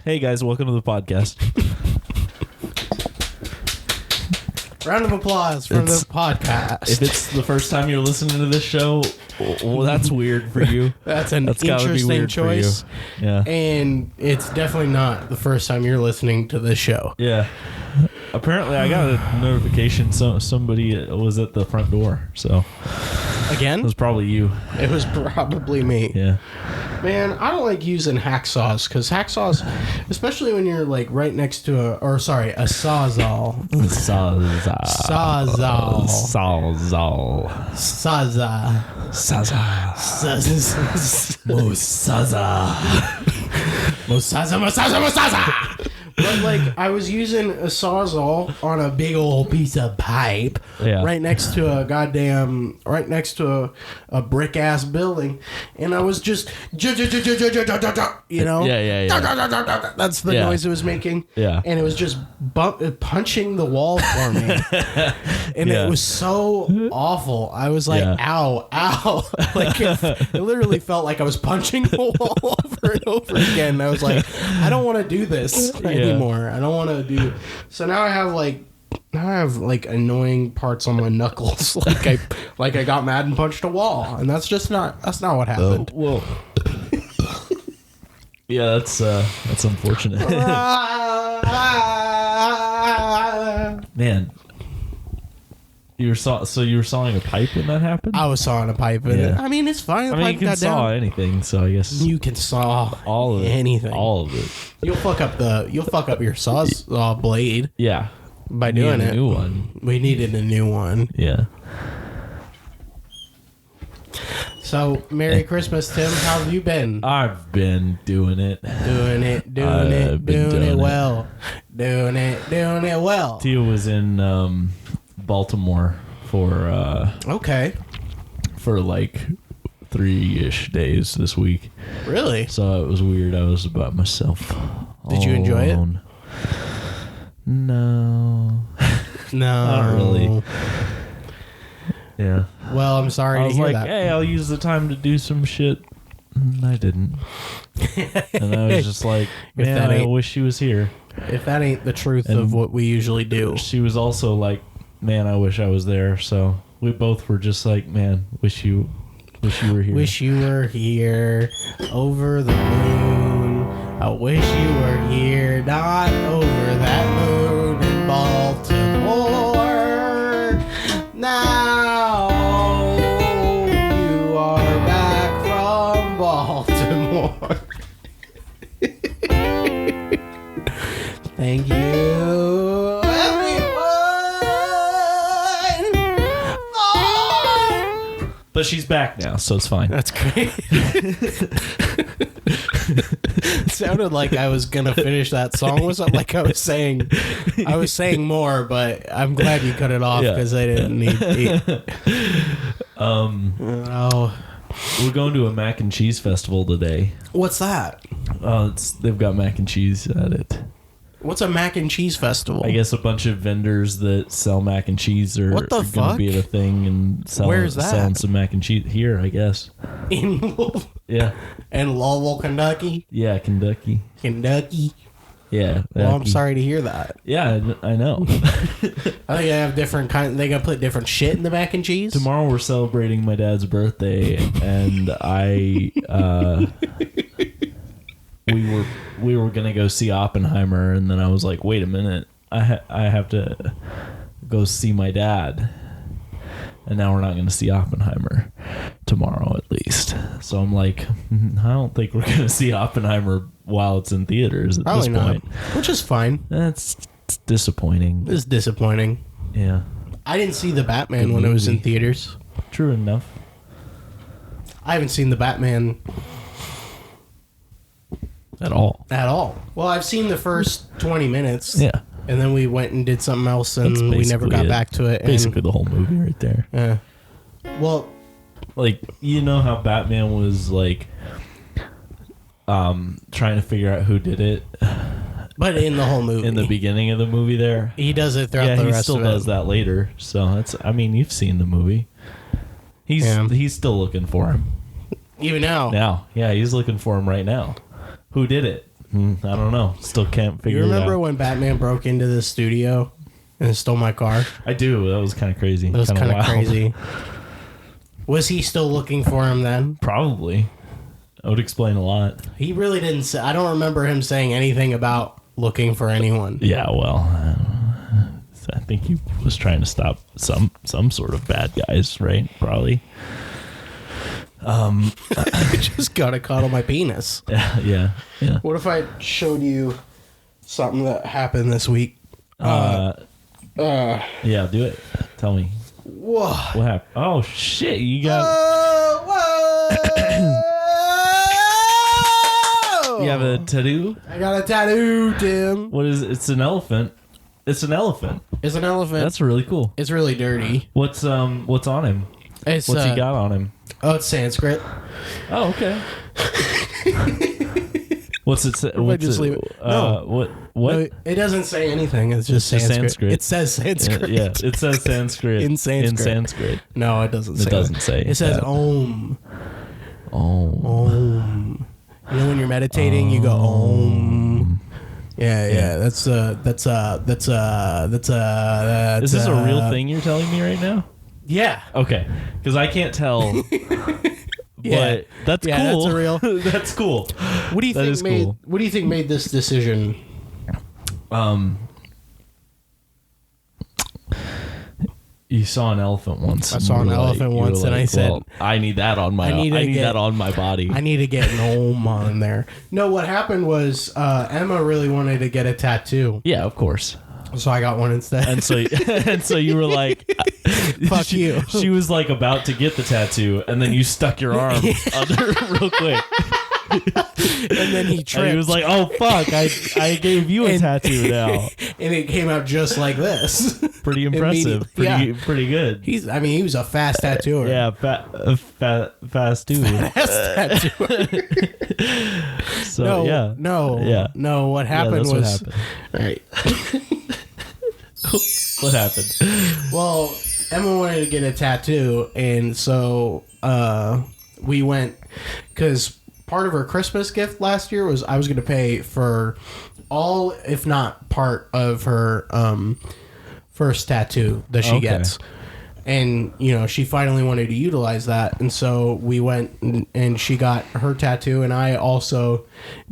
Hey guys, welcome to the podcast. Round of applause for the podcast. If it's the first time you're listening to this show, well, that's weird for you. That's gotta be interesting weird choice. for you. Yeah. And it's definitely not the first time you're listening to this show. Yeah. Apparently, I got a notification. Somebody was at the front door. So Again? it was probably you. It was probably me. Yeah. Man, I don't like using hacksaws because hacksaws, especially when you're like right next to a sawzall. Sawzall. Sawzall. Sawzall. Saza. Saza. Mosaza. Mosaza. But like, I was using a sawzall on a big old piece of pipe right next to a brick ass building, and I was just, you know, that's the noise it was making, and it was just punching the wall for me, and it was so awful. I was like, ow, like it literally felt like I was punching the wall over and over again. I was like, I don't want to do this anymore. I don't want to do. So now I have like annoying parts on my knuckles. like I got mad and punched a wall, and that's not what happened. Well, yeah, that's unfortunate. Man, you were sawing a pipe when that happened? I was sawing a pipe, and I mean, it's fine. I mean, you can saw anything, so I guess you can saw all of it, anything. All of it. You'll fuck up your sawzall blade. Yeah, by doing it. A new one. We needed a new one. Yeah. So, Merry Christmas, Tim. How have you been? I've been doing it. Doing it well. Doing it well. Tia was in Baltimore for like 3-ish days this week. Really? So it was weird. I was by myself. Did you enjoy it? No. No. Not really. Yeah. Well, I'm sorry to hear that. I was like, hey, I'll use the time to do some shit. And I didn't. And I was just like, man, I wish she was here. If that ain't the truth of what we usually do. She was also like, man, I wish I was there. So we both were just like, man, wish you were here. Wish you were here over the moon. I wish you were here, not over that moon in Baltimore. Now you are back from Baltimore. Thank you, everyone. Oh! But she's back now, so it's fine. That's great. It sounded like I was gonna finish that song. It wasn't like I was saying more, but I'm glad you cut it off because I didn't need to. We're going to a mac and cheese festival today. What's that? They've got mac and cheese at it. What's a mac and cheese festival? I guess a bunch of vendors that sell mac and cheese are going to be at a thing and selling some mac and cheese here, I guess. In Louisville? Yeah. In Louisville, Kentucky? Yeah, Kentucky. Yeah. Well, I'm sorry to hear that. Yeah, I know. I think they have different kind. They gotta put different shit in the mac and cheese. Tomorrow we're celebrating my dad's birthday, and we were gonna go see Oppenheimer, and then I was like, wait a minute, I have to go see my dad, and now we're not gonna see Oppenheimer tomorrow at least. So I'm like, I don't think we're gonna see Oppenheimer while it's in theaters at this point. Which is fine. That's disappointing. It's disappointing. Yeah. I didn't see the Batman when it was in theaters. True enough. I haven't seen the Batman At all. Well, I've seen the first 20 minutes. Yeah. And then we went and did something else, and we never got back to it. Basically the whole movie right there. Yeah. Well, like, you know how Batman was like trying to figure out who did it, but in the whole movie, in the beginning of the movie, there he does it throughout the rest of it. He still does that later. So that's, I mean, you've seen the movie. He's still looking for him even now. Yeah, he's looking for him right now. Who did it? I don't know. Still can't figure it out. You remember when Batman broke into the studio and stole my car? I do. That was kind of crazy. That was kind of crazy. Was he still looking for him then? Probably. That would explain a lot. He really didn't say. I don't remember him saying anything about looking for anyone. Yeah, well, I think he was trying to stop some sort of bad guys, right? Probably. I just got a caught on my penis. Yeah. What if I showed you something that happened this week? Yeah, do it. Tell me. Whoa. What happened? Oh, shit. You got... Whoa. You have a tattoo? I got a tattoo, Tim. What is it? It's an elephant. It's an elephant. It's an elephant. That's really cool. It's really dirty. What's on him? What's he got on him? Oh, it's Sanskrit. Oh, okay. What's it say? Leave it? No. What? No, it doesn't say anything. It's just Sanskrit. It says Sanskrit. Yeah, it says Sanskrit. In Sanskrit. In Sanskrit. No, it doesn't say. It doesn't say. It says that. Om. Om. You know when you're meditating, you go Om. Yeah. That's Is this a real thing you're telling me right now? Yeah. Okay, because I can't tell. Yeah. But that's cool. That's a real. That's cool. What do you think made? Cool. What do you think made this decision? You saw an elephant once. I saw an elephant once, and I said, "I need that on my. I need that on my body. I need to get an Om on there." No, what happened was Emma really wanted to get a tattoo. Yeah, of course. So I got one instead. And so you were like, "Fuck you." She was like about to get the tattoo, and then you stuck your arm under real quick. And then he tripped. And he was like, "Oh fuck! I gave you a tattoo now." And it came out just like this. Pretty impressive. Pretty good. He was a fast tattooer. Yeah, fast dude. Fast tattooer. So no. What happened was what happened. All right. What happened? Well, Emma wanted to get a tattoo, and so we went because part of her Christmas gift last year was I was going to pay for all, if not part of her first tattoo that she gets. And, she finally wanted to utilize that. And so we went and she got her tattoo. And I also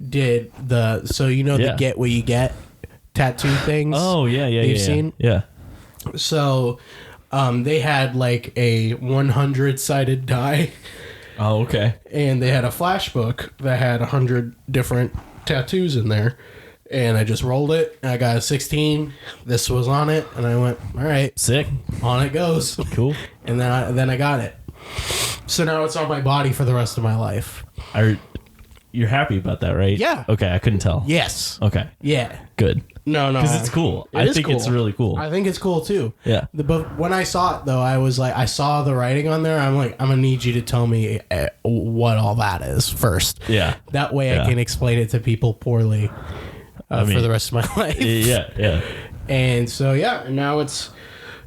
did the get what you get tattoo things. Oh, yeah. You've seen? Yeah. So they had like a 100-sided die. Oh, okay. And they had a flash book that had 100 different tattoos in there. And I just rolled it, and I got a 16. This was on it, and I went, all right. Sick. On it goes. Cool. And then I got it. So now it's on my body for the rest of my life. You're happy about that, right? Yeah. Okay, I couldn't tell. Yes. Okay. Yeah. Good. No. Because it's cool. I think it's really cool. I think it's cool, too. Yeah. But when I saw it, though, I was like, I saw the writing on there. I'm like, I'm going to need you to tell me what all that is first. Yeah. That way I can explain it to people poorly. For the rest of my life. Yeah. And so, now it's,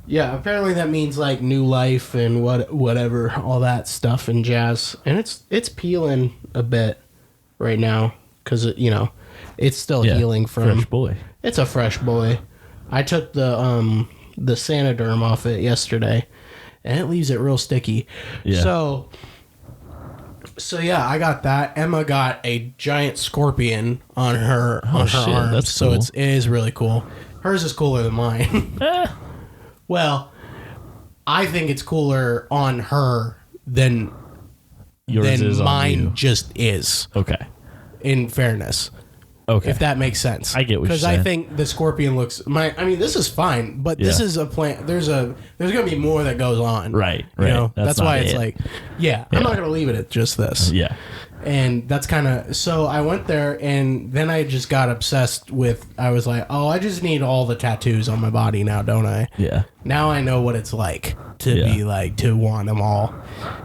apparently that means like new life and whatever, all that stuff and jazz. And it's peeling a bit right now because, it's still healing from. Fresh boy. It's a fresh boy. I took the Sanoderm off it yesterday and it leaves it real sticky. Yeah. So I got that. Emma got a giant scorpion on her arm. That's cool. So it is really cool. Hers is cooler than mine. Well, I think it's cooler on her than yours is mine on you. just is. Okay. In fairness. Okay. If that makes sense. I get what you're saying. Because I think the scorpion looks... this is fine, but this is a plant... There's going to be more that goes on. Right. That's why it's like... I'm not going to leave it at just this. Yeah. And that's kind of... So I went there, and then I just got obsessed with... I was like, I just need all the tattoos on my body now, don't I? Yeah. Now I know what it's like to be like... To want them all.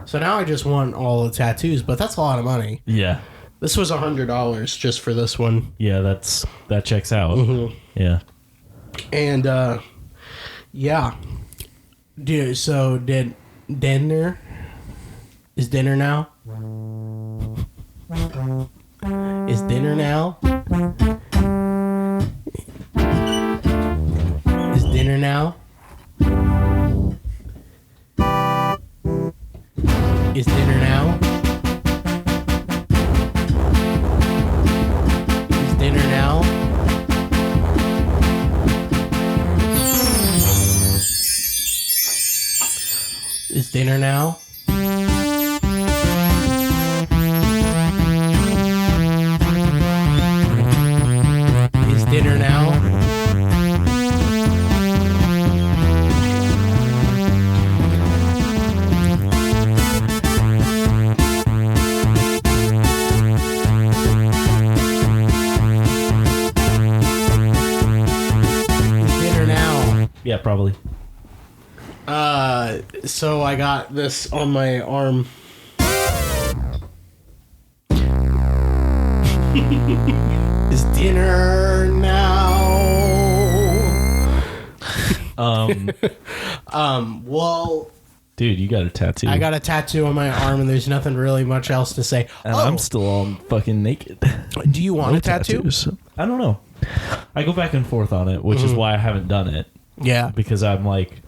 So now I just want all the tattoos, but that's a lot of money. Yeah. This was $100 just for this one. Yeah, that checks out. Mm-hmm. Yeah. And dude. So did dinner? Is dinner now? Is dinner now? Is dinner now? Is dinner now? Is dinner now? Is dinner now? Is dinner now? Yeah, probably. So I got this on my arm. Is dinner now? Well, dude, you got a tattoo. I got a tattoo on my arm, and there's nothing really much else to say. And I'm still all fucking naked. Do you want a tattoo? Tattoos. I don't know. I go back and forth on it, which is why I haven't done it. Yeah, because I'm like,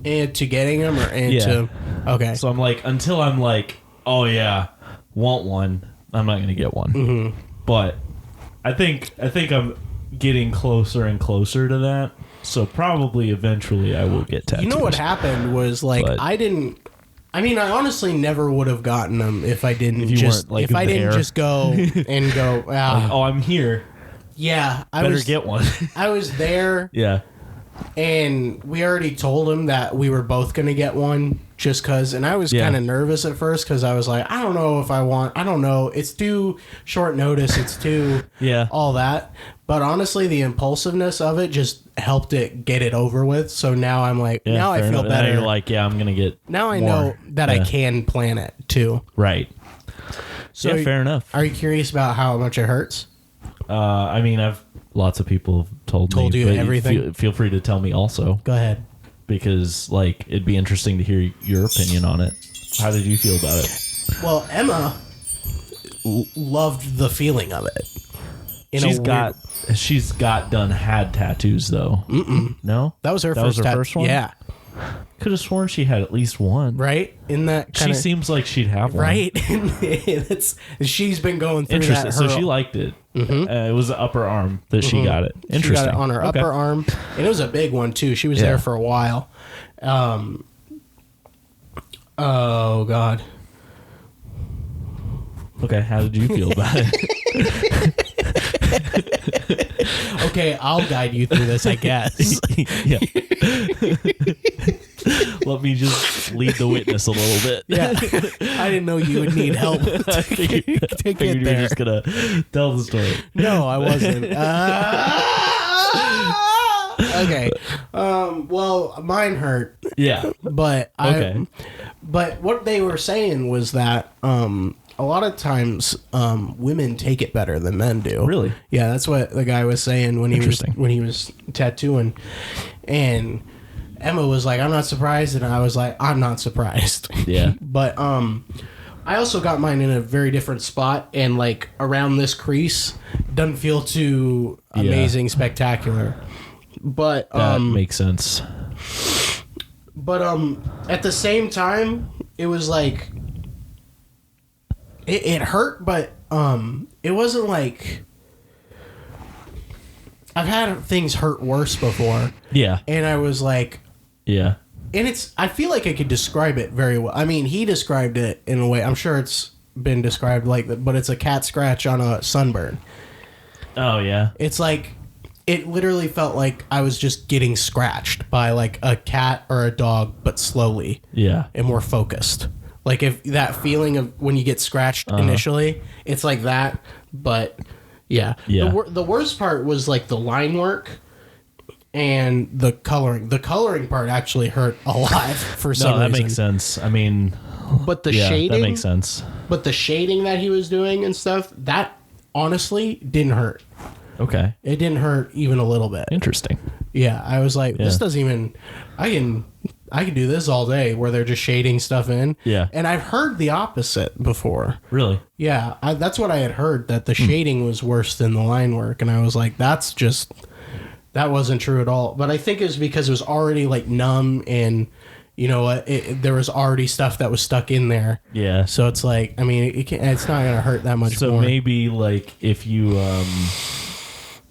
into getting them or into okay. So I'm like, until I'm like, oh yeah, want one, I'm not gonna get one. Mm-hmm. But I think I'm getting closer and closer to that. So probably eventually I will get tattoos. You know what happened was like I honestly never would have gotten them if I didn't just just go and go. Like, oh, I'm here. Yeah, I better get one. I was there. Yeah. And we already told him that we were both going to get one just because. And I was kind of nervous at first because I was like, I don't know if I want. I don't know. It's too short notice. It's too all that. But honestly, the impulsiveness of it just helped it get it over with. So now I'm like, now I feel better. Now you're like, yeah, I'm going to get now I know that I can plan it too. Right. So fair enough. Are you curious about how much it hurts? I mean, lots of people have told you everything. Feel free to tell me also. Go ahead. Because like it'd be interesting to hear your opinion on it. How did you feel about it? Well, Emma loved the feeling of it. She's had tattoos though. Mm-mm. No, that was her first one. Yeah. Could have sworn she had at least one. Right? In that kind she seems like she'd have one. Right? She's been going through that. So she liked it. Mm-hmm. It was the upper arm that she got it. Interesting. She got it on her upper arm. And it was a big one, too. She was there for a while. Oh, God. Okay, how did you feel about it? Okay, I'll guide you through this, I guess. Yeah. Let me just lead the witness a little bit. Yeah. I didn't know you would need help to get there. You were just going to tell the story. No, I wasn't. Okay. Well, mine hurt. Yeah. But but what they were saying was that a lot of times women take it better than men do. Really? Yeah, that's what the guy was saying when he was tattooing. And Emma was like, I'm not surprised, and I was like, I'm not surprised. Yeah. But I also got mine in a very different spot, and like around this crease doesn't feel too amazing, spectacular. But that makes sense. But at the same time, it was like it hurt, but it wasn't like I've had things hurt worse before. Yeah. And I was like, yeah. And I feel like I could describe it very well. I mean, he described it in a way. I'm sure it's been described like that, but it's a cat scratch on a sunburn. Oh, yeah. It's like, it literally felt like I was just getting scratched by like a cat or a dog, but slowly. Yeah. And more focused. Like if that feeling of when you get scratched initially, it's like that, but yeah. The worst part was like the line work and the coloring. The coloring part actually hurt a lot for some reason. No, that makes sense. I mean, but the shading, that makes sense. But the shading that he was doing and stuff, that honestly didn't hurt. Okay. It didn't hurt even a little bit. Interesting. Yeah, I was like, this doesn't even. I I could do this all day where they're just shading stuff in. Yeah. And I've heard the opposite before. Really? Yeah. That's what I had heard, that the shading was worse than the line work. And I was like, that wasn't true at all. But I think it was because it was already like numb and, you know, there was already stuff that was stuck in there. Yeah. So it's like, I mean, it's not going to hurt that much more. So maybe like if you,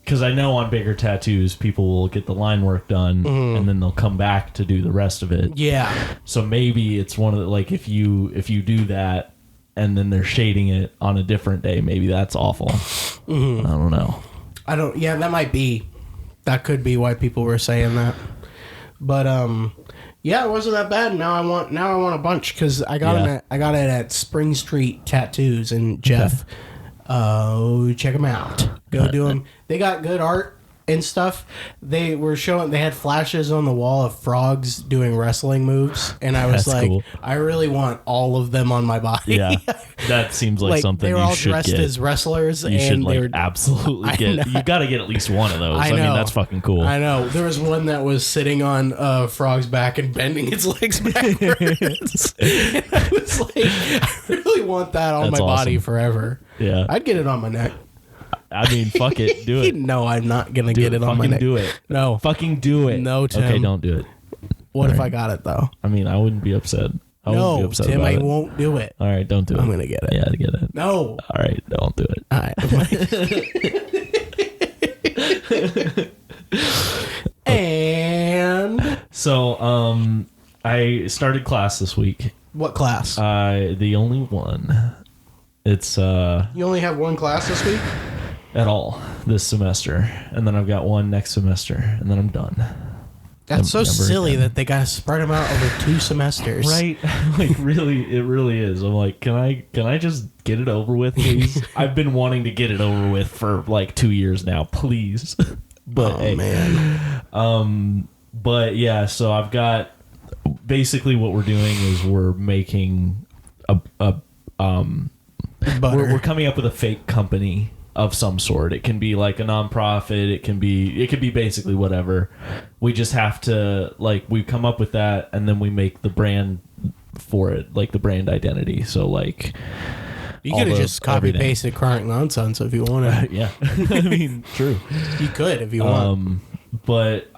because I know on bigger tattoos, people will get the line work done and then they'll come back to do the rest of it. Yeah. So maybe it's one of the, like if you do that and then they're shading it on a different day, maybe that's awful. I don't know. Yeah, that might be. That could be why people were saying that. But yeah, it wasn't that bad. Now I want a bunch because I got it at Spring Street Tattoos and Jeff. Oh, check them out. Go do them. They got good art and stuff. They had flashes on the wall of frogs doing wrestling moves, and I was like, cool. I really want all of them on my body. Yeah, that seems like something they were all you should dressed get. As wrestlers. You should absolutely get. You got to get at least one of those. I mean, that's fucking cool. I know. There was one that was sitting on a frog's back and bending its legs backwards. And I was like, I really want that on my body forever. Yeah, I'd get it on my neck. I mean, fuck it. Do it. No, I'm not going to get it on my neck. Fucking do it. No. Fucking do it. No, Tim. Okay, don't do it. What if I got it, though? I mean, I wouldn't be upset. No, Tim, I won't do it. All right, don't do it. I'm going to get it. Yeah, get it. No. All right, don't do it. All right. And? So, I started class this week. What class? The only one. It's You only have one class this week? At all this semester, and then I've got one next semester, and then I'm done. That's so silly that they gotta spread them out over 2 semesters, right? Like, really, it really is. I'm like, can I just get it over with, please? I've been wanting to get it over with for like 2 years now, please. But man, but yeah, so I've got basically what we're doing is we're making we're coming up with a fake company of some sort. It can be like a nonprofit. It can be basically whatever. We just have to, like, we come up with that and then we make the brand for it, like the brand identity. So like, you could have just copy pasted Chronic Nonsense if you wanted. Yeah, I mean, true. You could if you want. But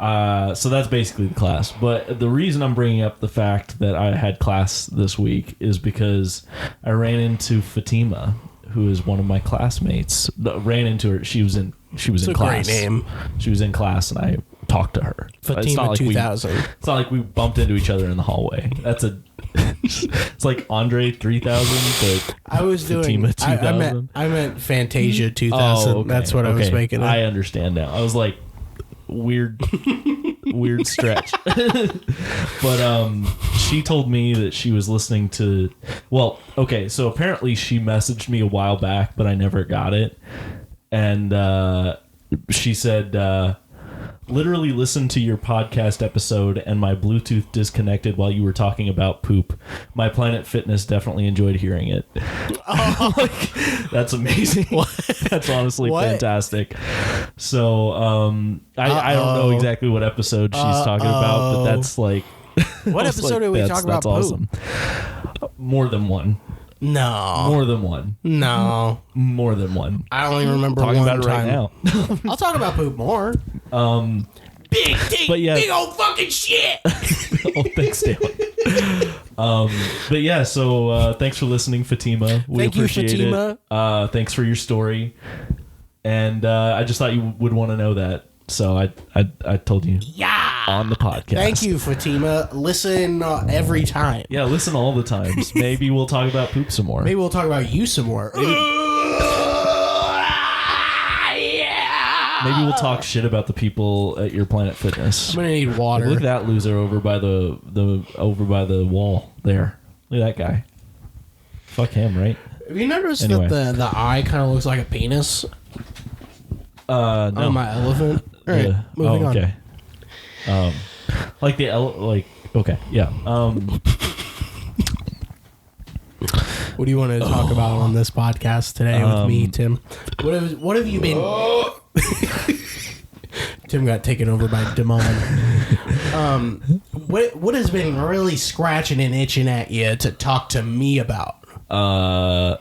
so that's basically the class. But the reason I'm bringing up the fact that I had class this week is because I ran into Fatima, who is one of my classmates. Ran into her. She was in class. A great name. She was in class, and I talked to her. Fatima like 2000. It's not like we bumped into each other in the hallway. It's like Andre 3000, but I was Fatima doing 2000. I meant Fantasia 2000. Oh, okay. That's what I was making. I understand now. I was like, weird stretch. But she told me that she was listening to, so apparently she messaged me a while back, but I never got it. And she said, literally listened to your podcast episode and my Bluetooth disconnected while you were talking about poop. My Planet Fitness definitely enjoyed hearing it. Like, that's amazing. That's honestly fantastic. So I don't know exactly what episode she's talking about, but that's like, what episode are we talking about? That's awesome. More than one. No. More than one. No. More than one. I only remember talking one about it time. right now. I'll talk about poop more. Big teeth, big old fucking shit. Oh, thanks, Dale. But yeah, so thanks for listening, Fatima. We appreciate Fatima. It. Thanks for your story. And I just thought you would want to know that. So I told you on the podcast. Thank you, Fatima. Listen every time. Yeah, listen all the times. Maybe we'll talk about poop some more. Maybe we'll talk about you some more. Maybe we'll talk shit about the people at your Planet Fitness. I'm gonna need water. Look at that loser over by the wall there. Look at that guy. Fuck him, right? Have you noticed that the eye kind of looks like a penis? No. On my elephant. All right, moving on. Okay. Okay, yeah. What do you want to talk about on this podcast today with me, Tim? What have you been? Tim got taken over by Damon. what has been really scratching and itching at you to talk to me about? I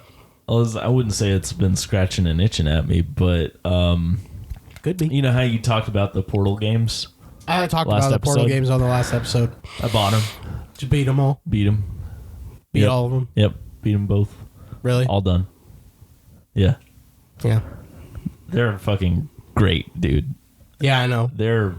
wouldn't say it's been scratching and itching at me, but could be. You know how you talked about the Portal games? I talked about the Portal games on the last episode. I bought them. Did you beat them all? Beat them. Beat all of them? Yep. Beat them both. Really? All done. Yeah. Yeah. They're fucking great, dude. Yeah, I know. They're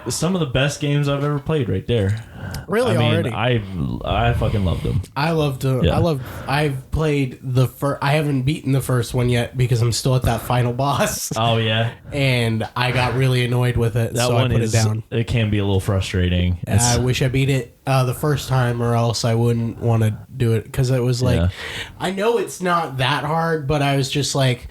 some of the best games I've ever played right there. Really, already? I fucking loved them. I've played the first. I haven't beaten the first one yet because I'm still at that final boss. Oh yeah, and I got really annoyed with it, so I put it down. It can be a little frustrating. I wish I beat it the first time, or else I wouldn't want to do it because it was like, I know it's not that hard, but I was just like,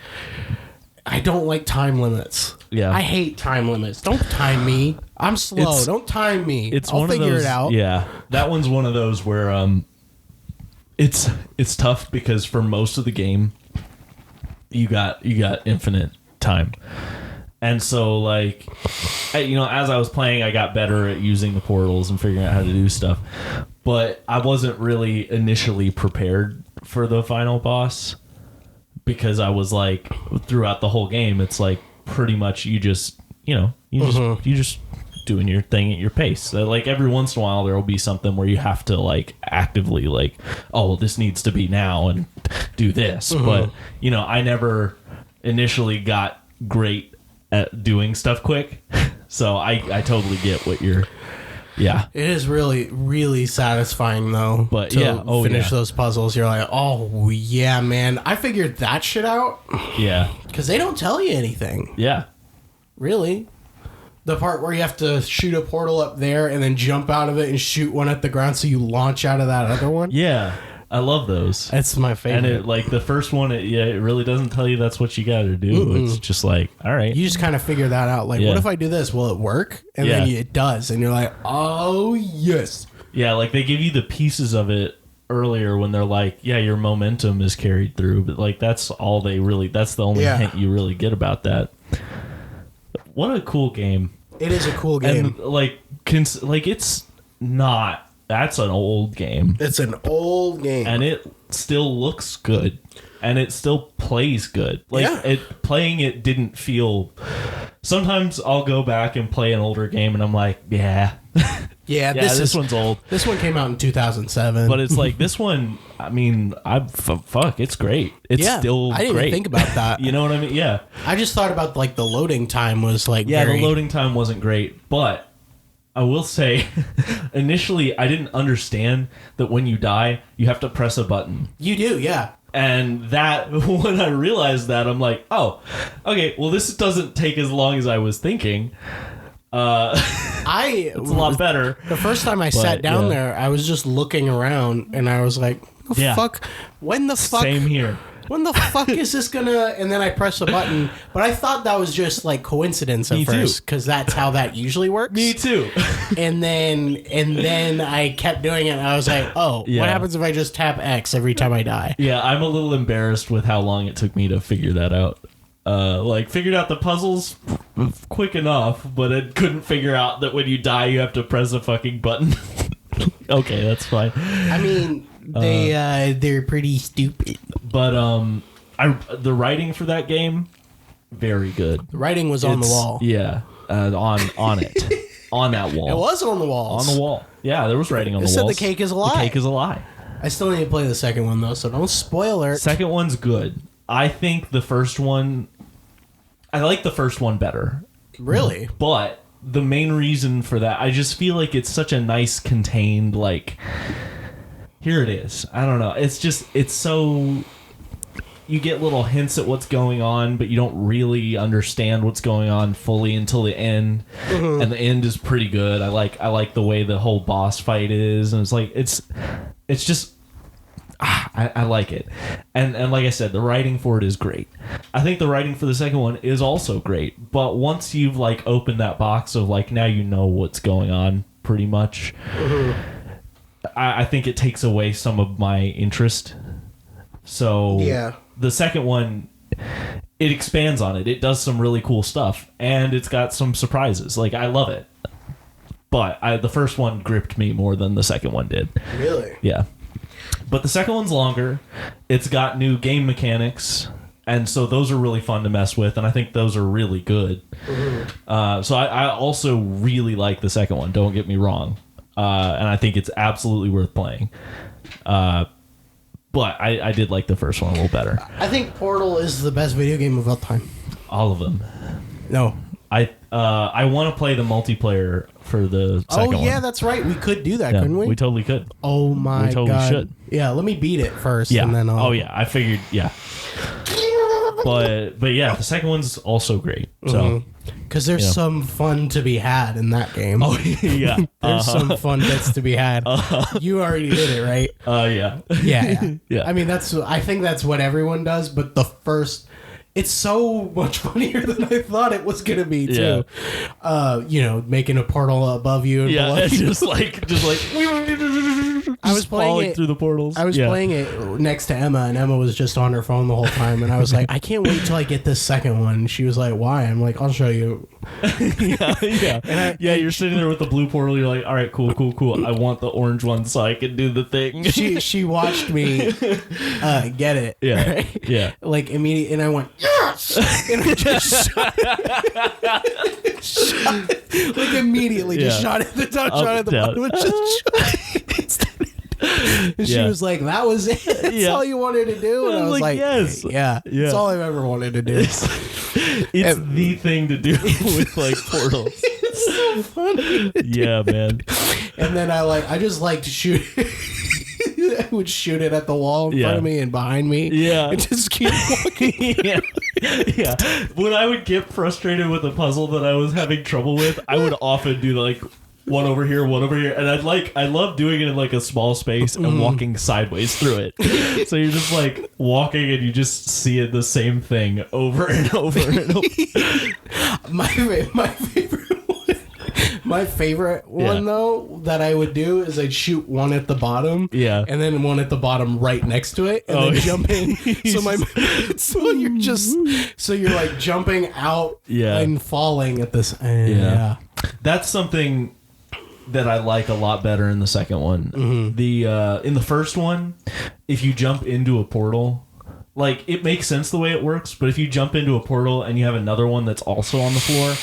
I don't like time limits. Yeah, I hate time limits. Don't time me. I'm slow. Don't time me. I'll figure it out. Yeah, that one's one of those where it's tough because for most of the game, you got infinite time, and so like, as I was playing, I got better at using the portals and figuring out how to do stuff, but I wasn't really initially prepared for the final boss because I was like, throughout the whole game, it's like pretty much you just doing your thing at your pace. So, like, every once in a while there will be something where you have to like actively like, oh well, this needs to be now and do this. But I never initially got great at doing stuff quick, so I totally get what you're. Yeah, it is really, really satisfying though. But to finish those puzzles, you're like, oh yeah, man, I figured that shit out. Yeah, because they don't tell you anything. Yeah, really. The part where you have to shoot a portal up there and then jump out of it and shoot one at the ground so you launch out of that other one. Yeah, I love those. That's my favorite. And like the first one, it really doesn't tell you that's what you got to do. Mm-mm. It's just like, all right. You just kind of figure that out. Like, what if I do this? Will it work? And then it does. And you're like, oh, yes. Yeah, like they give you the pieces of it earlier when they're like, yeah, your momentum is carried through. But like, that's the only hint you really get about that. What a cool game. It is a cool game. And it's not. That's an old game. It's an old game. And it still looks good. And it still plays good. Playing it didn't feel... Sometimes I'll go back and play an older game and I'm like, yeah. Yeah, this one's old. This one came out in 2007. But it's like, this one, I mean, it's great. It's still great. I didn't even think about that. You know what I mean? Yeah. I just thought about, like, the loading time was, like, the loading time wasn't great. But I will say, initially, I didn't understand that when you die, you have to press a button. You do, yeah. And that, when I realized that, I'm like, oh, okay, well, this doesn't take as long as I was thinking. It's a lot better. The first time I sat down there, I was just looking around, and I was like, fuck? When the fuck? Same here. When the fuck is this gonna... And then I press a button, but I thought that was just like coincidence at first, because that's how that usually works. Me too. and then I kept doing it, and I was like, oh, what happens if I just tap X every time I die? Yeah, I'm a little embarrassed with how long it took me to figure that out. Figured out the puzzles quick enough, but it couldn't figure out that when you die, you have to press a fucking button. Okay, that's fine. I mean, they're pretty stupid. But the writing for that game, very good. The writing was on the wall. Yeah, on it, on that wall. It was on the walls. On the wall. Yeah, there was writing on the walls. It said the cake is a lie. The cake is a lie. I still need to play the second one though, so don't spoil it. Second one's good. I think the first one... I like the first one better. Really? But the main reason for that, I just feel like it's such a nice, contained, like... Here it is. I don't know. It's so... You get little hints at what's going on, but you don't really understand what's going on fully until the end. Mm-hmm. And the end is pretty good. I like the way the whole boss fight is. And it's like... It's just... I like it. And like I said, the writing for it is great. I think the writing for the second one is also great. But once you've like opened that box of like, now you know what's going on pretty much, I think it takes away some of my interest. So the second one, it expands on it. It does some really cool stuff. And it's got some surprises. Like, I love it. But the first one gripped me more than the second one did. Really? Yeah. But the second one's longer. It's got new game mechanics. And so those are really fun to mess with, and I think those are really good. Mm-hmm. So I also really like the second one, don't get me wrong. And I think it's absolutely worth playing. But I did like the first one a little better. I think Portal is the best video game of all time. All of them. No. I want to play the multiplayer for the second one. Oh, yeah, that's right. We could do that, couldn't we? We totally could. Oh, my God. We totally should. Yeah, let me beat it first. Yeah. And then I'll... Oh, yeah. I figured, yeah. But yeah, the second one's also great. So, because there's some fun to be had in that game. Oh yeah, there's some fun bits to be had. You already did it, right? Yeah. Yeah. I mean, I think that's what everyone does. But the first, it's so much funnier than I thought it was gonna be too. Yeah. Making a portal above you and below you. just like. I was playing it through the portals. I was playing it next to Emma, and Emma was just on her phone the whole time. And I was like, I can't wait till I get this second one. And she was like, why? I'm like, I'll show you. Yeah. You're sitting there with the blue portal. You're like, all right, cool. I want the orange one so I can do the thing. She watched me get it. Yeah. Right? Yeah. Like immediately, and I went, yes! And I just shot it. Like immediately, just shot at the top, shot at the bottom. And she was like, that was it. That's all you wanted to do? And I was like, yes. Yeah. That's all I've ever wanted to do. It's the thing to do with like portals. It's so funny. Yeah, man. And then I just like to shoot. I would shoot it at the wall in front of me and behind me. Yeah. And just keep walking. Yeah. When I would get frustrated with a puzzle that I was having trouble with, I would often do like one over here, and I love doing it in like a small space and walking sideways through it. So you're just like walking and you just see it the same thing over and over and over. My favorite one though that I would do is I'd shoot one at the bottom, and then one at the bottom right next to it, and then jump in. So you're like jumping out and falling at this. That's something that I like a lot better in the second one. In the first one, if you jump into a portal, like it makes sense the way it works, but if you jump into a portal and you have another one that's also on the floor,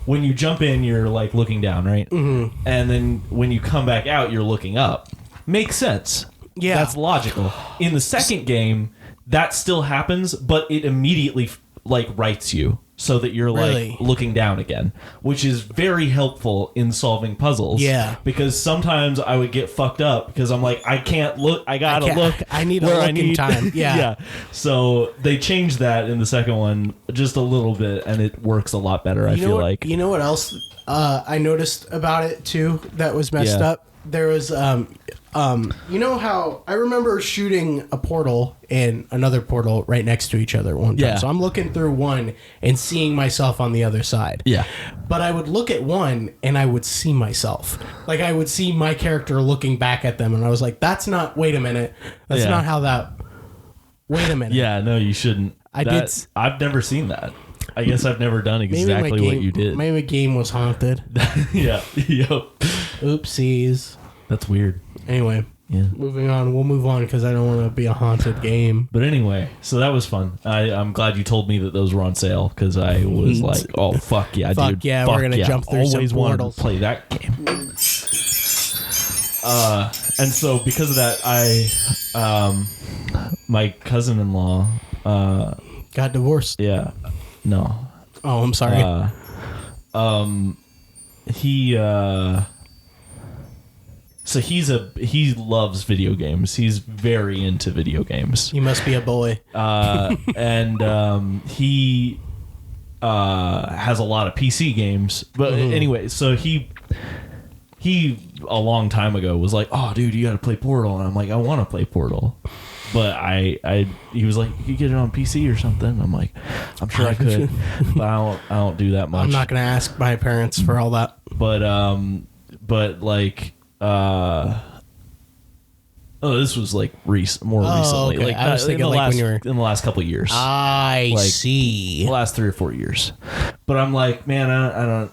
when you jump in, you're like looking down, right? And then when you come back out, you're looking up. Makes sense. Yeah. That's logical. In the second game, that still happens, but it immediately like rights you so that you're like looking down again, which is very helpful in solving puzzles. Yeah. Because sometimes I would get fucked up because I'm like, I can't look. I gotta look. I need a looking time. Yeah. So they changed that in the second one just a little bit, and it works a lot better. I feel like. You know what else I noticed about it too that was messed up? There was you know how I remember shooting a portal and another portal right next to each other one time. Yeah. So I'm looking through one and seeing myself on the other side. Yeah. But I would look at one and I would see myself. Like I would see my character looking back at them, and I was like, that's not, wait a minute. That's not how that, wait a minute. Yeah, no, you shouldn't. I've never seen that. I guess I've never done exactly what you did. Maybe my game was haunted. Yeah. Yep. Oopsies. That's weird. Anyway, moving on. We'll move on because I don't want to be a haunted game. But anyway, so that was fun. I'm glad you told me that those were on sale because I was like, oh, fuck yeah, fuck dude. Yeah, we're going to jump through Always some portals. Wanted to play that game. And so because of that, my cousin-in-law... got divorced. Yeah. No. Oh, I'm sorry. So he loves video games. He's very into video games. He must be a boy. And he has a lot of PC games. But anyway, so he a long time ago was like, "Oh, dude, you got to play Portal." And I'm like, "I want to play Portal." But he was like, "You could get it on PC or something." I'm like, "I'm sure I could, but I don't do that much." I'm not gonna ask my parents for all that. But like, this was like more recently. Okay. Like I was thinking like when you were in the last couple of years. I see. The last 3 or 4 years. But I'm like, man,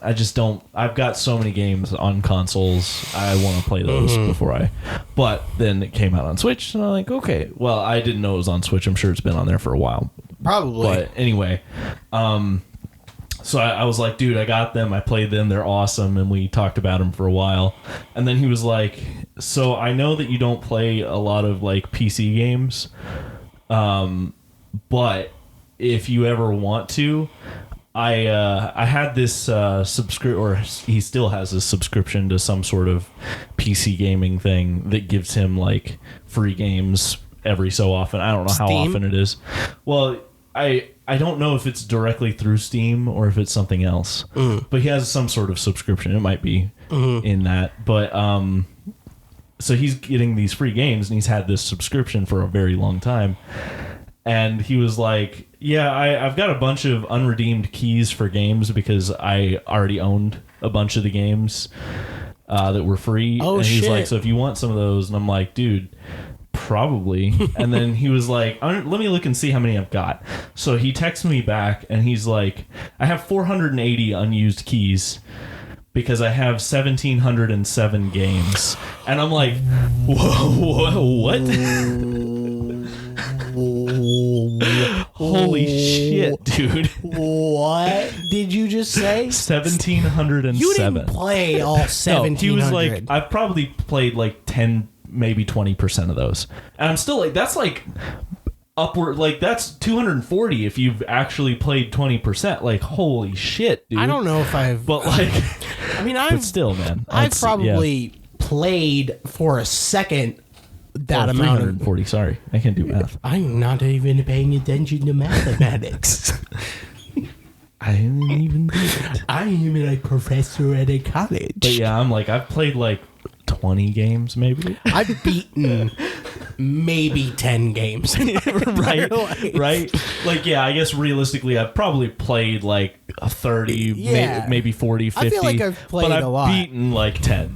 I just don't. I've got so many games on consoles. I want to play those before I. But then it came out on Switch, and I'm like, okay. Well, I didn't know it was on Switch. I'm sure it's been on there for a while. Probably. But anyway, so I was like, dude, I got them. I played them. They're awesome. And we talked about them for a while. And then he was like, so I know that you don't play a lot of like PC games, but if you ever want to, I had this subscription, or he still has a subscription to some sort of PC gaming thing that gives him like free games every so often. I don't know how often it is. Well, I don't know if it's directly through Steam or if it's something else. But he has some sort of subscription. It might be in that. But so he's getting these free games, and he's had this subscription for a very long time. And he was like, yeah, I've got a bunch of unredeemed keys for games because I already owned a bunch of the games that were free. Oh, and he's shit. like, so if you want some of those, and I'm like, dude, probably. And then he was like, let me look and see how many I've got. So he texts me back, and he's like, I have 480 unused keys because I have 1,707 games. And I'm like, whoa, what? Holy shit, dude. What did you just say? 1,707. You didn't play all 1,700. No, he was like, I've probably played like 10, maybe 20% of those. And I'm still like, that's like upward, like that's 240 if you've actually played 20%. Like, holy shit, dude. I don't know if I've... But like... I mean, but still, man. I've probably played for a second that amount. 340, sorry. I can't do math. I'm not even paying attention to mathematics. I didn't even do it. I am a professor at a college. But yeah, I'm like, I've played like 20 games maybe. I've beaten maybe 10 games. Right? Like, yeah, I guess realistically I've probably played like 30, maybe 40, 50. I feel like I've played but a lot. I've beaten like 10.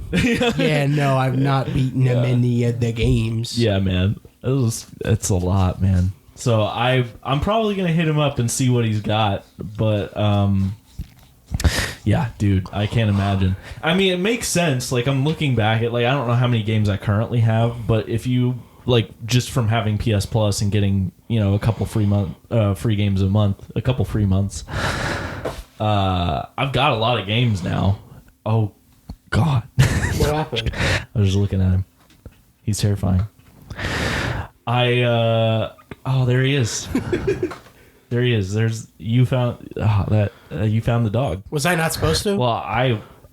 Yeah, no, I've not beaten many of the games. Yeah, man. It's a lot, man. So I'm probably going to hit him up and see what he's got. But, yeah, dude, I can't imagine. I mean, it makes sense. Like, I'm looking back at, like, I don't know how many games I currently have, but if you, like, just from having PS Plus and getting, you know, a couple free games a month, a couple free months, I've got a lot of games now. Oh, God. What happened? I was just looking at him. He's terrifying. Oh, there he is. There he is. You found the dog. Was I not supposed to? Well,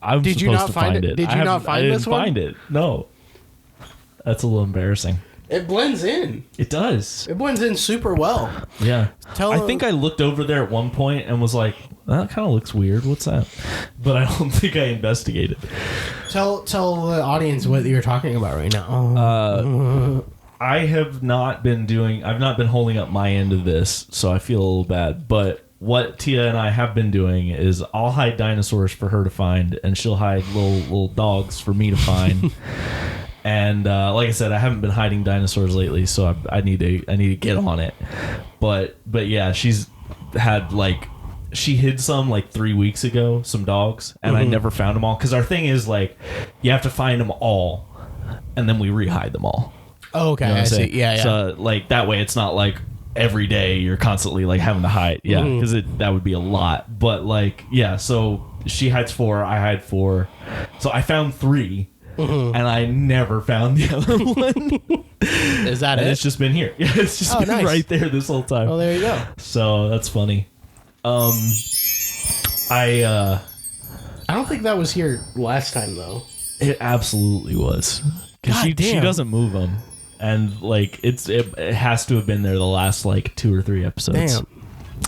I'm Did you supposed not to find find it? it. Did you not find this one? I didn't find it. No. That's a little embarrassing. It blends in. It does. It blends in super well. Yeah. I think I looked over there at one point and was like, that kind of looks weird. What's that? But I don't think I investigated. Tell the audience what you're talking about right now. I have not been I've not been holding up my end of this, so I feel a little bad. But what Tia and I have been doing is I'll hide dinosaurs for her to find, and she'll hide little dogs for me to find. And like I said, I haven't been hiding dinosaurs lately, so I need to get on it. But yeah, she's had like she hid some like 3 weeks ago, some dogs, and I never found them all because our thing is like you have to find them all, and then we rehide them all. Oh, okay, You know what I I'm see. saying? Yeah. So like that way, it's not like every day you're constantly like having to hide. Yeah, because that would be a lot. But like yeah, so she hides 4, I hide 4, so I found 3. And I never found the other one. Is that it? It's just been here. Yeah, it's just been right there this whole time. Oh, there you go. So that's funny. I don't think that was here last time though. It absolutely was because she doesn't move them, and like it has to have been there the last like 2 or 3 episodes. Damn.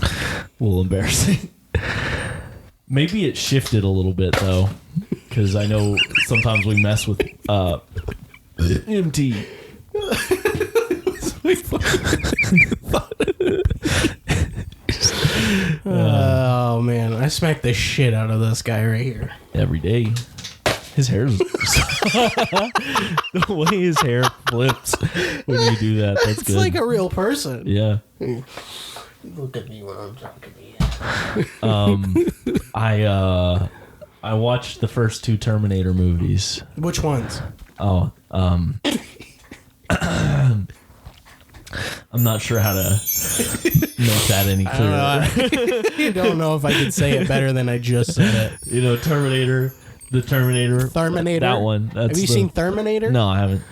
A little embarrassing. Maybe it shifted a little bit though, because I know sometimes we mess with MT. Oh man, I smacked the shit out of this guy right here. Every day. His hair's the way his hair flips when you do that. That's it's good. like a real person. Yeah. Look at me when I'm talking to you. I watched the first 2 Terminator movies. Which ones? Oh, I'm not sure how to make that any clearer. I don't know if I could say it better than I just said it. You know, Terminator, the Terminator. That one. Have you seen Terminator? No, I haven't.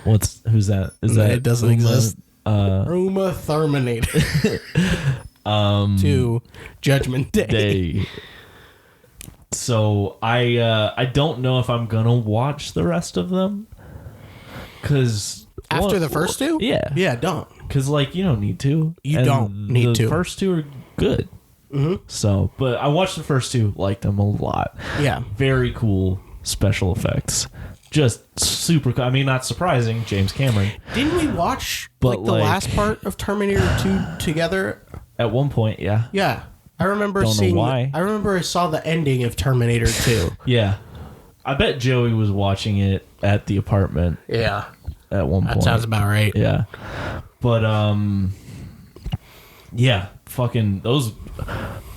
Who's that? Is that? It doesn't exist. Uma Terminator. 2 Judgment Day. So I don't know if I'm gonna watch the rest of them. Cause after the first 2? Yeah, don't. Cause like you don't need to. You don't need to. The first 2 are good. Mm-hmm. So, but I watched the first 2, liked them a lot. Yeah, very cool special effects. Just super. I mean, not surprising. James Cameron. Didn't we watch the last part of Terminator 2 together? At one point, yeah. Yeah, I remember seeing. Why. I remember I saw the ending of Terminator 2. Yeah, I bet Joey was watching it at the apartment. Yeah, at one point. That sounds about right. Yeah, but yeah, fucking those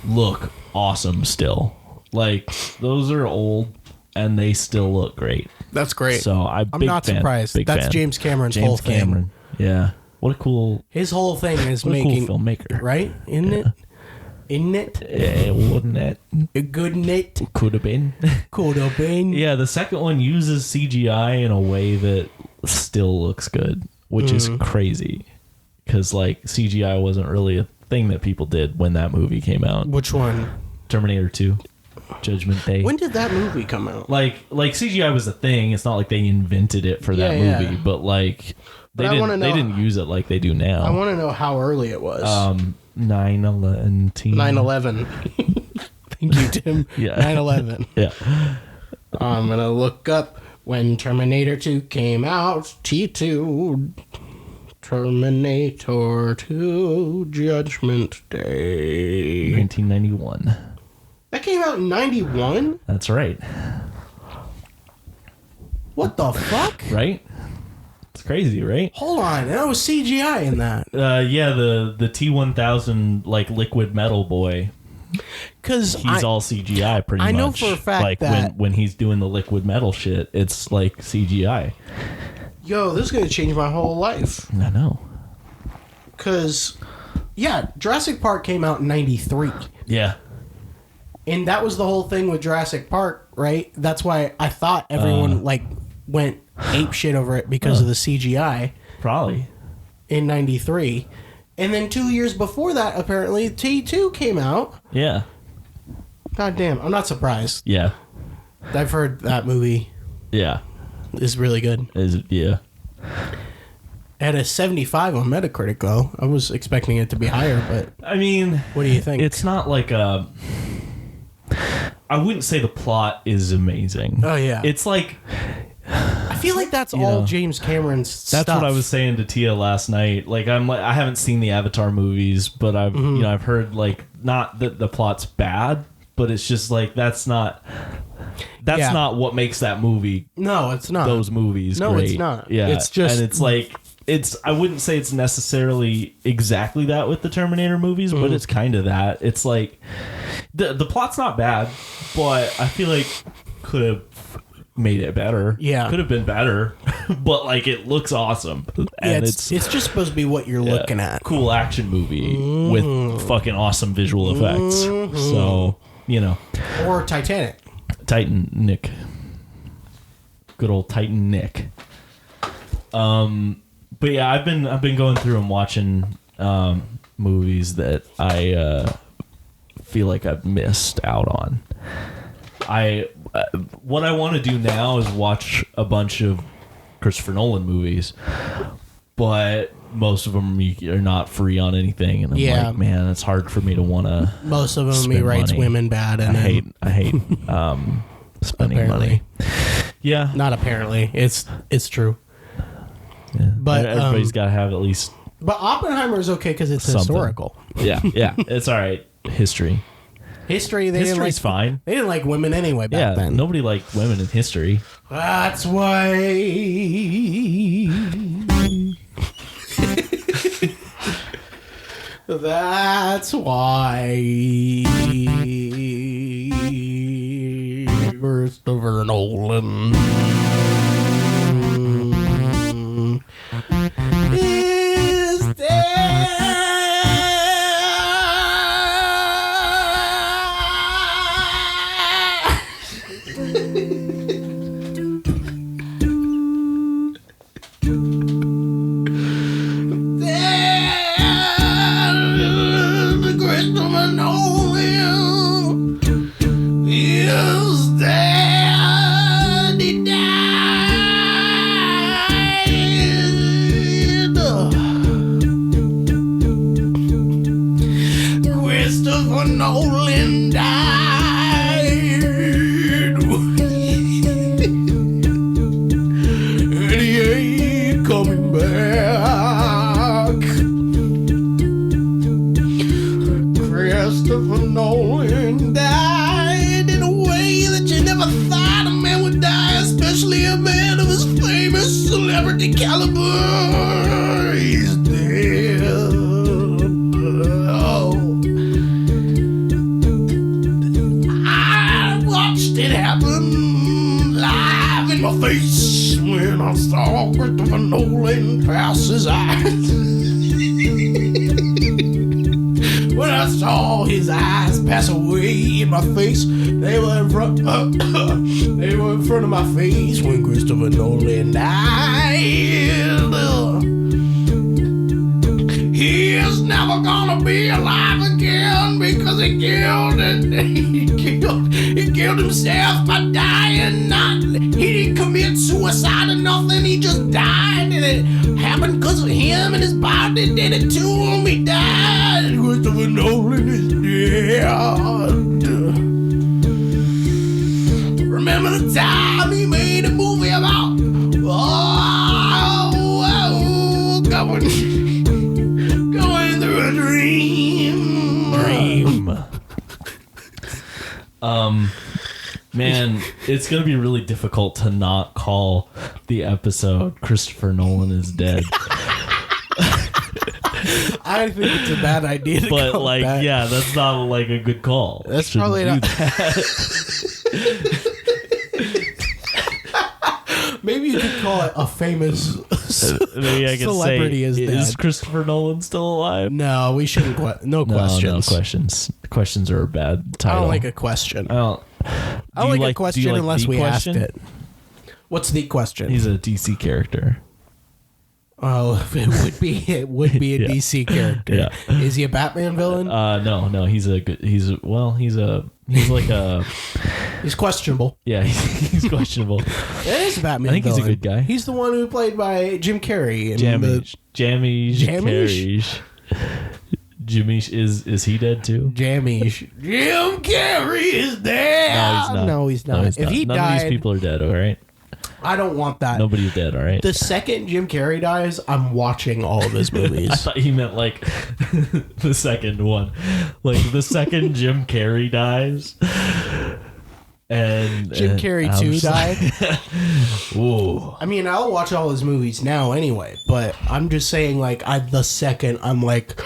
look awesome still. Like those are old and they still look great. That's great. So I'm not surprised. That's James Cameron's whole thing. James Cameron. Yeah. What a cool. His whole thing is making cool filmmaker, right? Isn't it? Isn't it? Yeah, wouldn't it? A good knit. Could have been. Could have been. Yeah, the second one uses CGI in a way that still looks good, which is crazy. Because like CGI wasn't really a thing that people did when that movie came out. Which one? Terminator 2. Judgment Day. When did that movie come out? Like CGI was a thing. It's not like they invented it for that movie, but like they didn't use it like they do now. I want to know how early it was. 9/11. 9/11. Thank you, Tim. Yeah. 9/11. Yeah. I'm gonna look up when Terminator 2 came out. T2. Terminator 2 Judgment Day. 1991. That came out in 91? That's right. What the fuck? Right? It's crazy, right? Hold on. That was CGI in that. Yeah, the T-1000 like liquid metal boy. Because he's all CGI pretty much. I know for a fact like that when he's doing the liquid metal shit, it's like CGI. Yo, this is going to change my whole life. I know. Because, yeah, Jurassic Park came out in 93. Yeah. And that was the whole thing with Jurassic Park, right? That's why I thought everyone went ape shit over it because of the CGI. Probably. In 93. And then 2 years before that, apparently, T2 came out. Yeah. God damn. I'm not surprised. Yeah. I've heard that movie. Yeah. Is really good. Yeah. At a 75 on Metacritic, though. I was expecting it to be higher, but... I mean... What do you think? It's not like a... I wouldn't say the plot is amazing. Oh, yeah. It's like... I feel like that's all James Cameron's stuff. That's what I was saying to Tia last night. Like, I haven't seen the Avatar movies, but I've heard, like, not that the plot's bad, but it's just like, that's not what makes that movie. No, it's not. Those movies No, great. It's not. Yeah. It's just... And it's like... I wouldn't say it's necessarily exactly that with the Terminator movies, but it's kind of that. It's like the plot's not bad, but I feel like could have made it better. Yeah, could have been better, but like it looks awesome. And it's just supposed to be what you're looking at. Cool action movie with fucking awesome visual effects. So or Titanic, Titanic, good old Titanic. But yeah, I've been going through and watching movies that I feel like I've missed out on. What I want to do now is watch a bunch of Christopher Nolan movies, but most of them are not free on anything, and I'm like, man, it's hard for me to want to. Most of them he writes money. Women bad, and I hate spending money. Yeah, not apparently. It's true. Yeah. But everybody's got to have at least. But Oppenheimer is okay because it's historical. Yeah, it's all right. History. History's fine. They didn't like women anyway back then. Nobody liked women in history. That's why. That's why. Christopher Nolan is dead. Christopher Nolan is dead. He died. Christopher Nolan died. And he ain't coming back. Christopher Nolan died in a way that you never thought a man would die, especially a man of his famous celebrity caliber. He's dead. Oh. I watched it happen live in my face when I saw Christopher Nolan pass his eyes. When I saw his eyes pass away in my face, they were in front of my face when Christopher Nolan died. He is never gonna be alive again because he killed himself by dying. He didn't commit suicide or nothing. He just died, and it happened because of him, and his body did it to him. He died. Christopher Nolan is dead. Remember the time he made a movie about going through a dream. Man, it's gonna be really difficult to not call the episode "Christopher Nolan is Dead." I think it's a bad idea to but call like that. Yeah, that's not like a good call. That's probably not. Maybe you could call it a famous Maybe I could celebrity say, is dead. Christopher Nolan still alive? No, we shouldn't. No questions. No questions. Questions are a bad title. I don't like a question. I don't like a do you question like unless the we question? asked it. What's the question? He's a DC character. Oh, it would be a Yeah. DC character. Yeah. Is he a Batman villain? No. He's like a. He's questionable. Yeah, he's questionable. It is a Batman. I think villain. he's a good guy. He's the one who played by Jim Carrey. In Jamish Jamish? Jamish is he dead too? Jamish. Jim Carrey is dead. No, he's not. If he None died, of these people are dead. All right. I don't want that. Nobody's dead. All right. The second Jim Carrey dies, I'm watching all of his movies. I thought he meant like the second one, like the second Jim Carrey dies. And Jim Carrey 2 died. Ooh. I mean, I'll watch all his movies now anyway, but I'm just saying, like, the second I'm like,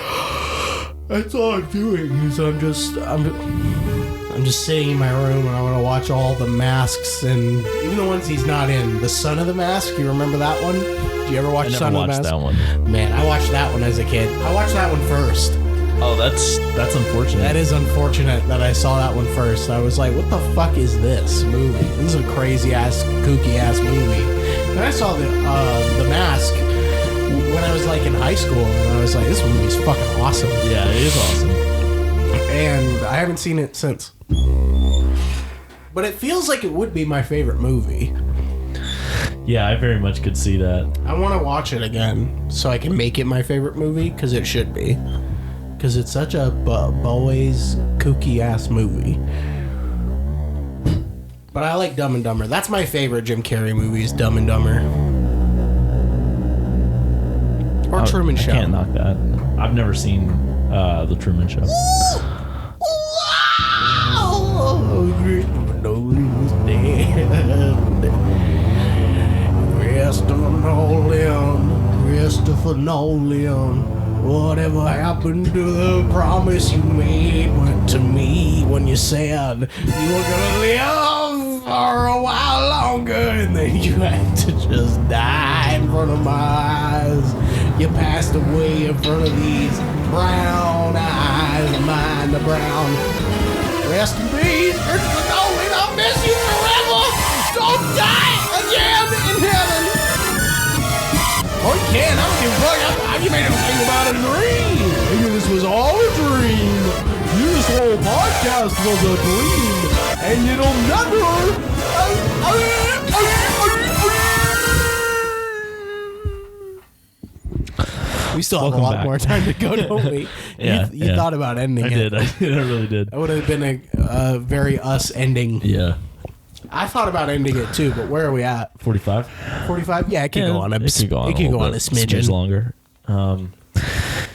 that's all I'm doing is I'm just sitting in my room and I want to watch all the masks, and even the ones he's not in. The Son of the Mask, you remember that one? Do you ever watch Son of the Mask? I never watched that one. Man, I watched that one as a kid. I watched that one first. Oh, that's unfortunate. That is unfortunate that I saw that one first. I was like, what the fuck is this movie? This is a crazy ass, kooky ass movie. Then I saw the Mask when I was like in high school, and I was like, this movie's fucking awesome. Yeah, it is awesome. And I haven't seen it since. But it feels like it would be my favorite movie. Yeah, I very much could see that. I want to watch it again so I can make it my favorite movie, because it should be. Because it's such a boys kooky ass movie. But I like Dumb and Dumber. That's my favorite Jim Carrey movie, is Dumb and Dumber. Or Truman Show. I can't knock that. I've never seen The Truman Show. Christopher Nolan is dead. Christopher Nolan. Whatever happened to the promise you made to me when you said you were gonna live for a while longer, and then you had to just die in front of my eyes. You passed away in front of these brown eyes of mine, the brown. Rest in peace, Christopher Nolan. I'll miss you forever. Don't die again in heaven. Oh, you can. I don't give a fuck. You made it think about a dream. Maybe this was all a dream. This whole podcast was a dream, and it'll never. We still have a lot more time to go, don't we? You thought about ending it. I really did. It would have been a very us ending. Yeah. I thought about ending it too, but where are we at? 45? 45? Yeah, it could go on a smidgen. Smidge longer.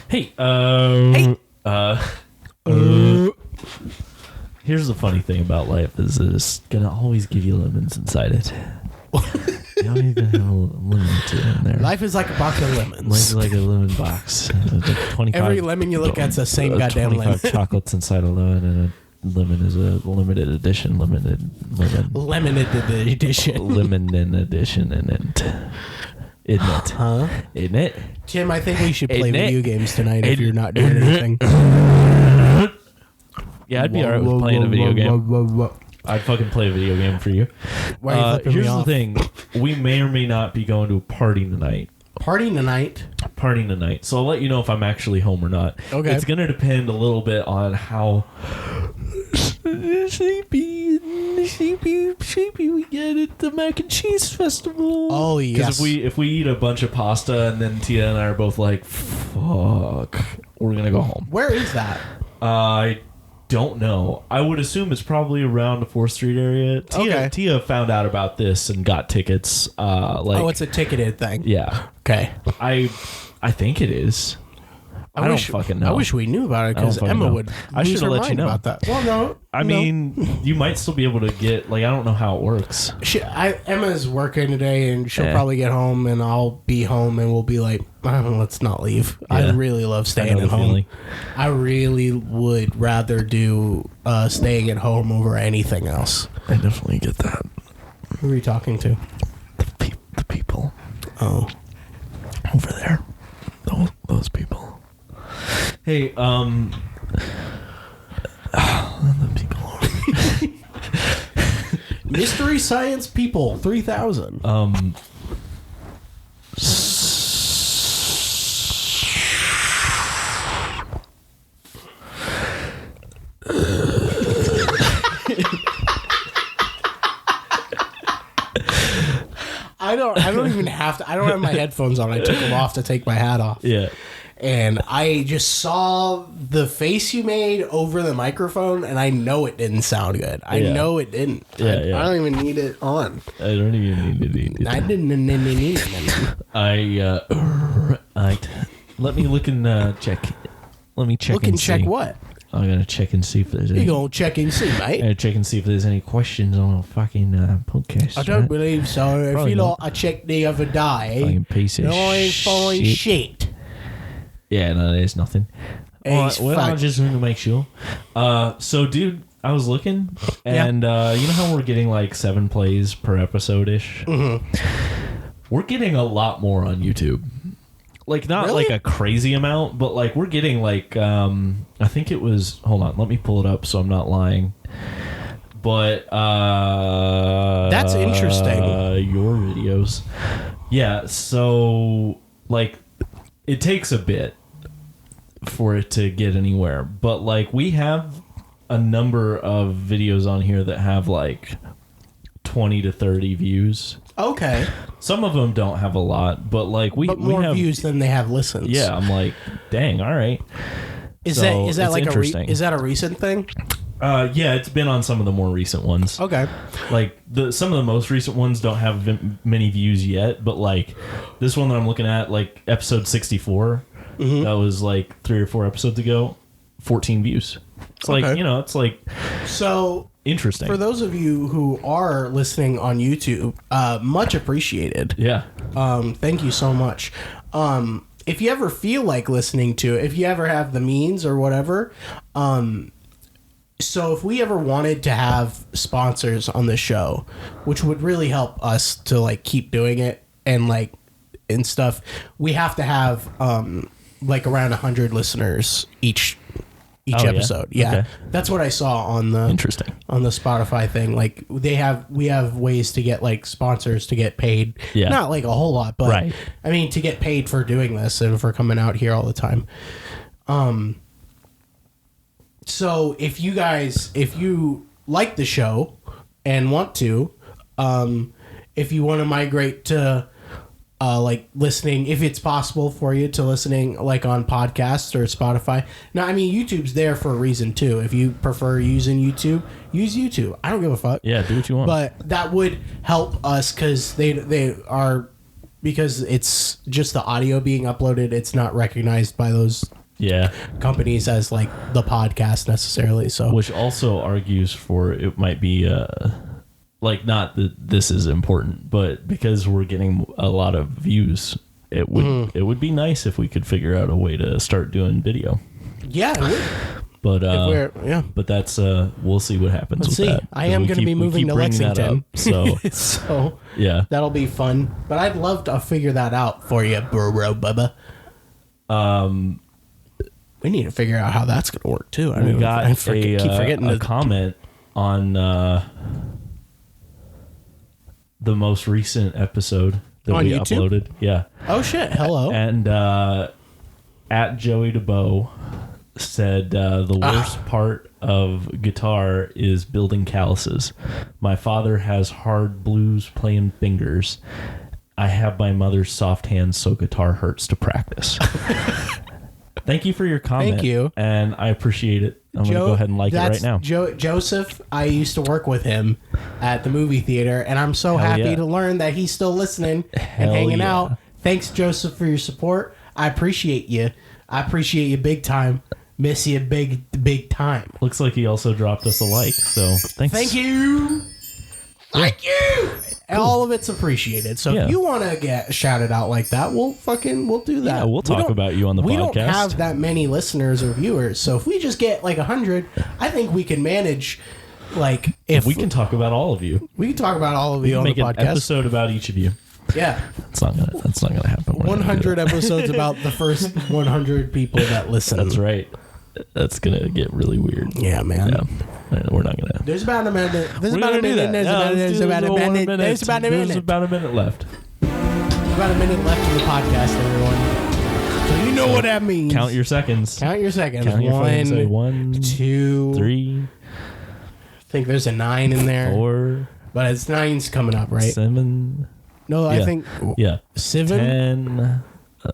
Hey. Here's the funny thing about life is it's gonna always give you lemons inside it. You always gonna have a lemon too in there. Life is like a box of lemons. Life is like a lemon box. 25, every lemon you look at's the same goddamn 25 lemon. chocolates inside a lemon, and a lemon is a limited edition lemon. Limited edition. Limited edition, isn't it? Huh? Isn't it? Tim, I think we should play video games tonight if you're not doing anything. Yeah, I'd be alright with playing a video game. I'd fucking play a video game for you. Why are you flipping here's me the off? thing. We may or may not be going to a party tonight. Party tonight? Party tonight. So I'll let you know if I'm actually home or not. Okay. It's going to depend a little bit on how sleepy we get at the mac and cheese festival. Oh, yes. Because if we eat a bunch of pasta and then Tia and I are both like, fuck, we're going to go home. Where is that? I don't know. I would assume it's probably around the 4th Street area. Tia found out about this and got tickets. It's a ticketed thing. Yeah. Okay. I think it is. I don't fucking know. I wish we knew about it because Emma would lose her mind about that. Well, no. I mean, you might still be able to get, I don't know how it works. Emma's working today and she'll probably get home and I'll be home and we'll be like, let's not leave. Yeah. I really love staying at home. Feeling. I really would rather do staying at home over anything else. I definitely get that. Who are you talking to? The people. Oh. Over there. Those people. Hey, the people over Mystery Science People 3000. I don't even have to. I don't have my headphones on. I took them off to take my hat off. Yeah. And I just saw the face you made over the microphone, and I know it didn't sound good. I know it didn't. I don't even need it on. I don't even need it. I didn't need it. Let me look and check. Let me check. Look and check what? I'm gonna check and see if there's any. You gonna check and see, mate? I'm gonna check and see if there's any questions on a fucking podcast. I don't believe so. If you lot, I checked the other day. Fucking piece of shit. I ain't find shit. Yeah, no, there's nothing. Well, I just want to make sure. So, dude, I was looking, and you know how we're getting 7 plays per episode-ish? Mm-hmm. We're getting a lot more on YouTube. Not really? a crazy amount, but we're getting I think it was, hold on, let me pull it up so I'm not lying. But that's interesting. Your videos. Yeah, so it takes a bit for it to get anywhere, but we have a number of videos on here that have 20 to 30 views. Okay. Some of them don't have a lot, but we more have views than they have listens. Yeah, I'm dang, all right. Is that a recent thing? Yeah, it's been on some of the more recent ones. Okay. Some of the most recent ones don't have many views yet, but this one that I'm looking at, episode 64, that was 3 or 4 episodes ago, 14 views. It's it's so interesting. For those of you who are listening on YouTube, much appreciated. Yeah. Thank you so much. If you ever feel like listening to it, if you ever have the means or whatever, So if we ever wanted to have sponsors on the show, which would really help us to like keep doing it and like and stuff, we have to have like around 100 listeners each episode. Yeah. Okay. That's what I saw on the Spotify thing. Like we have ways to get like sponsors to get paid. Yeah. Not like a whole lot, but right. I mean to get paid for doing this and for coming out here all the time. So if you like the show and want to, if you want to migrate to like listening, if it's possible for you to listening like on podcasts or Spotify. Now, I mean, YouTube's there for a reason too. If you prefer using YouTube, use YouTube. I don't give a fuck. Yeah, do what you want. But that would help us because because it's just the audio being uploaded. It's not recognized by those companies as like the podcast necessarily. So which also argues for it might be like not that this is important, but because we're getting a lot of views, it would be nice if we could figure out a way to start doing video. Yeah, it would. But but that's we'll see what happens. Let's see. That. I am going to be moving to Lexington, so so yeah, that'll be fun. But I'd love to figure that out for you, bro, Bubba. We need to figure out how that's going to work too. We got keep forgetting a comment on the most recent episode that on we YouTube? uploaded. Yeah. Oh shit! Hello. And at Joey DeBow said the worst part of guitar is building calluses. My father has hard blues playing fingers. I have my mother's soft hands, so guitar hurts to practice. Thank you for your comment. Thank you. And I appreciate it. I'm going to go ahead and like it right now. Joseph, I used to work with him at the movie theater, and I'm so happy to learn that he's still listening and hanging out. Thanks, Joseph, for your support. I appreciate you. I appreciate you big time. Miss you big time. Looks like he also dropped us a like, so thanks. Thank you. Thank you. Cool. All of it's appreciated. So if you want to get shouted out like that, we'll do that. Yeah, we'll talk about you on the podcast. We don't have that many listeners or viewers, so if we just get like 100, I think we can manage. Like if we can talk about all of you, we can talk about all of you on the podcast. Make an episode about each of you. Yeah, that's not gonna happen. 100 episodes about the first 100 people that listen. That's right. That's gonna get really weird. Yeah, man. Yeah. We're not gonna. There's about a minute. There's about a minute left. There's about a minute left. There's about a minute left in the podcast, everyone. So you know what that means. Count your seconds. Count your seconds. Count your seconds. 1, 2, 3. I think there's a 9 in there. 4. But it's 9's coming up, right? 7. No, I think 7.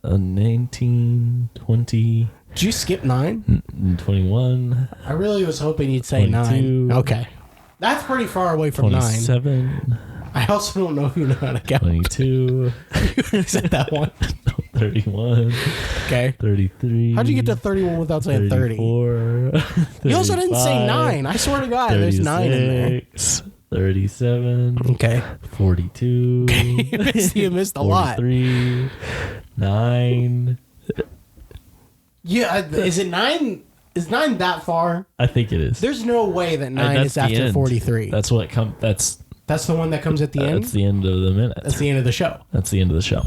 10. 19. 20. Did you skip 9? 21. I really was hoping you'd say 9. Okay. That's pretty far away from 27. 9. I also don't know if you know how to count. 22. You said that one. 31. Okay. 33. How'd you get to 31 without saying 30? 34. You also didn't say 9. I swear to God, there's 9 in there. 37. Okay. 42. You missed a lot. 43. 9. Yeah, is it 9? Is 9 that far? I think it is. There's no way that 9 is after 43. That's what comes. That's the one that comes at the end. That's the end of the minute. That's the end of the show. That's the end of the show.